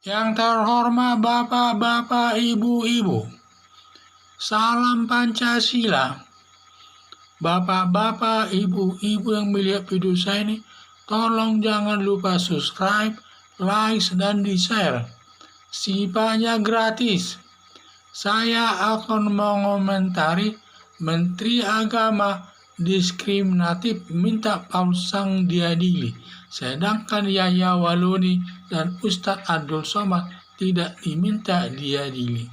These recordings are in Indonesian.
Yang terhormat Bapak-bapak, Ibu-ibu, salam Pancasila. Bapak-bapak, Ibu-ibu yang melihat video saya ini, tolong jangan lupa subscribe, like, dan di-share. Sifatnya gratis. Saya akan mengomentari Menteri Agama diskriminatif minta Paul Sang diadili, sedangkan Yahya Waloni dan Ustadz Abdul Somad tidak diminta diadili.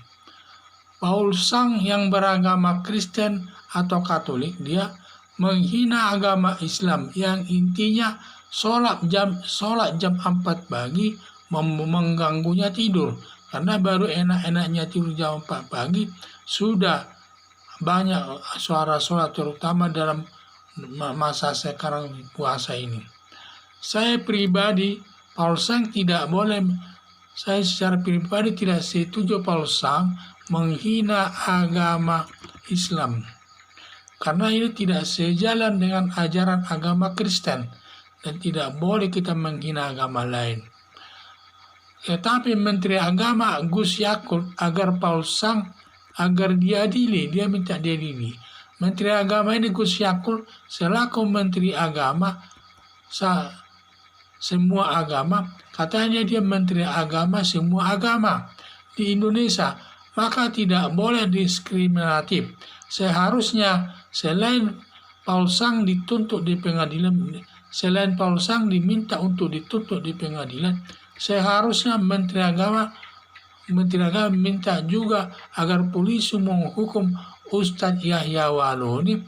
Paul Sang yang beragama Kristen atau Katolik, dia menghina agama Islam yang intinya sholat jam 4 pagi mengganggunya tidur, karena baru enak-enaknya tidur jam 4 pagi sudah banyak suara sholat, terutama dalam masa sekarang puasa ini. Saya pribadi, Paul Sang tidak boleh, saya secara pribadi tidak setuju Paul Sang menghina agama Islam, karena ini tidak sejalan dengan ajaran agama Kristen dan tidak boleh kita menghina agama lain. Tetapi Menteri Agama Gus Yakut agar Paul Sang agar diadili, dia minta diadili. Menteri Agama ini Gus Yakut selaku Menteri Agama semua agama, katanya dia Menteri Agama semua agama di Indonesia, maka tidak boleh diskriminatif. Seharusnya selain Paul Sang dituntut di pengadilan, selain Paul Sang diminta untuk dituntut di pengadilan, seharusnya Menteri Agama minta juga agar polisi menghukum Ustadz Yahya Waloni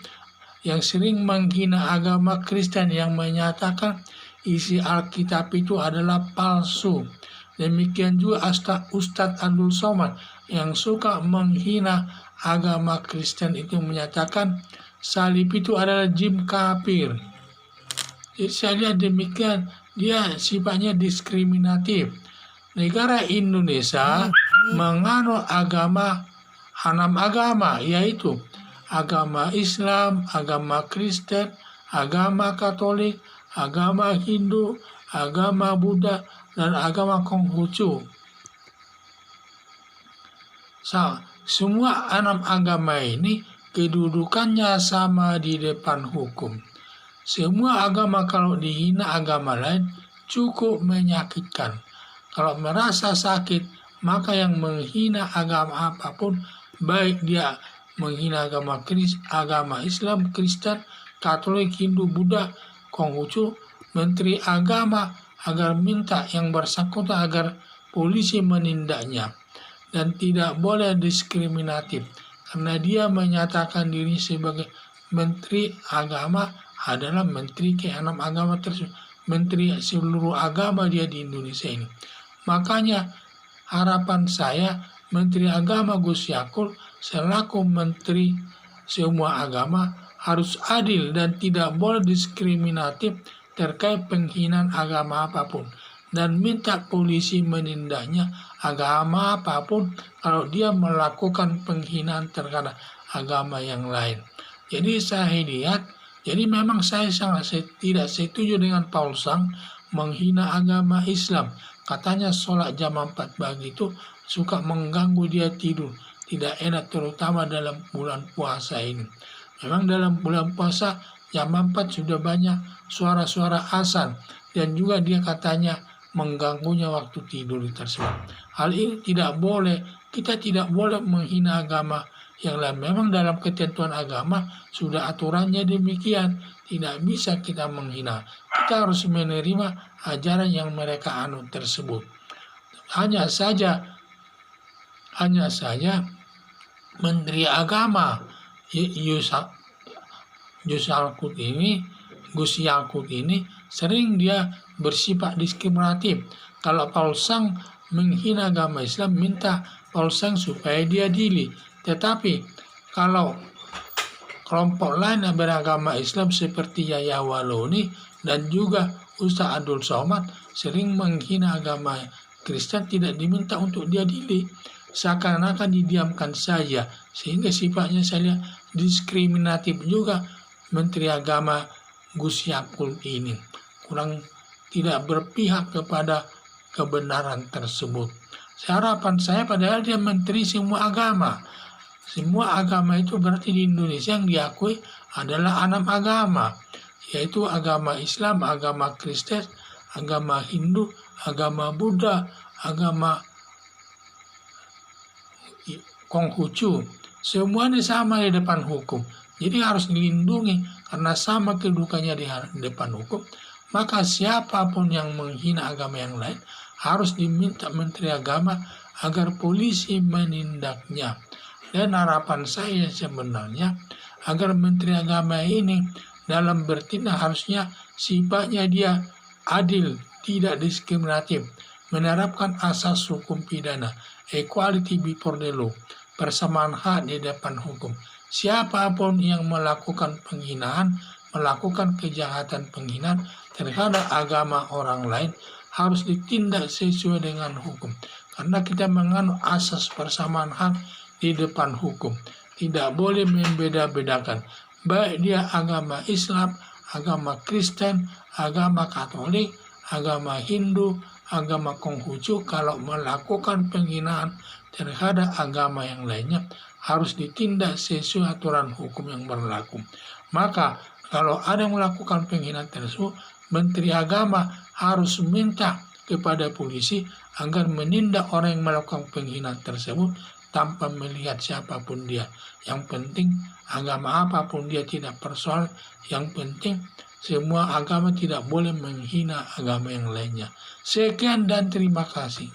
yang sering menghina agama Kristen yang menyatakan isi Alkitab itu adalah palsu. Demikian juga Ustadz Abdul Somad yang suka menghina agama Kristen itu menyatakan salib itu adalah jin kafir. Jadi saya lihat demikian, dia sifatnya diskriminatif. Negara Indonesia menganut agama 6 agama, yaitu agama Islam, agama Kristen, agama Katolik, agama Hindu, agama Buddha, dan agama Konghucu. Semua 6 agama ini kedudukannya sama di depan hukum. Semua agama kalau dihina agama lain cukup menyakitkan. Kalau merasa sakit, maka yang menghina agama apapun, baik dia menghina agama Islam, Kristen, Katolik, Hindu, Buddha, Konghucu, Menteri Agama agar minta yang bersangkutan agar polisi menindaknya dan tidak boleh diskriminatif, karena dia menyatakan diri sebagai Menteri Agama adalah Menteri ke-6 agama tersebut, Menteri seluruh agama dia di Indonesia ini. Makanya harapan saya Menteri Agama Gus Yakut selaku Menteri semua agama harus adil dan tidak boleh diskriminatif terkait penghinaan agama apapun, dan minta polisi menindaknya agama apapun kalau dia melakukan penghinaan terhadap agama yang lain. Jadi saya lihat, jadi memang saya sangat tidak setuju dengan Paul Sang menghina agama Islam. Katanya sholat jam 4 pagi itu suka mengganggu dia tidur, tidak enak terutama dalam bulan puasa ini. Memang dalam bulan puasa jam 4 sudah banyak suara-suara azan dan juga dia katanya mengganggunya waktu tidur tersebut. Hal ini tidak boleh, kita tidak boleh menghina agama yang lain. Memang dalam ketentuan agama sudah aturannya demikian, tidak bisa kita menghina. Kita harus menerima ajaran yang mereka anut tersebut. Hanya saja Menteri Agama Gus Yakut ini sering dia bersifat diskriminatif. Kalau Paul Sang menghina agama Islam, minta Paul Sang supaya diadili. Tetapi kalau kelompok lain yang beragama Islam seperti Yahya Waloni dan juga Ustadz Abdul Somad sering menghina agama Kristen, tidak diminta untuk diadili, seakan-akan didiamkan saja, sehingga sifatnya saya lihat diskriminatif juga Menteri Agama Gus Yakut ini, kurang tidak berpihak kepada kebenaran tersebut. Harapan saya padahal dia menteri semua agama. Semua agama itu berarti di Indonesia yang diakui adalah 6 agama, yaitu agama Islam, agama Kristen, agama Hindu, agama Buddha, agama Konghucu. Semuanya sama di depan hukum. Jadi harus dilindungi karena sama kedudukannya di depan hukum. Maka siapapun yang menghina agama yang lain harus diminta Menteri Agama agar polisi menindaknya. Dan harapan saya sebenarnya agar Menteri Agama ini dalam bertindak harusnya sifatnya dia adil, tidak diskriminatif, menerapkan asas hukum pidana, equality before the law, persamaan hak di depan hukum. Siapapun yang melakukan penghinaan, melakukan kejahatan penghinaan terhadap agama orang lain harus ditindak sesuai dengan hukum. Karena kita menganut asas persamaan hak di depan hukum. Tidak boleh membeda-bedakan. Baik dia agama Islam, agama Kristen, agama Katolik, agama Hindu, agama Konghucu, kalau melakukan penghinaan terhadap agama yang lainnya harus ditindak sesuai aturan hukum yang berlaku. Maka kalau ada yang melakukan penghinaan tersebut, Menteri Agama harus minta kepada polisi agar menindak orang yang melakukan penghinaan tersebut tanpa melihat siapapun dia. Yang penting agama apapun dia tidak persoal, yang penting semua agama tidak boleh menghina agama yang lainnya. Sekian dan terima kasih.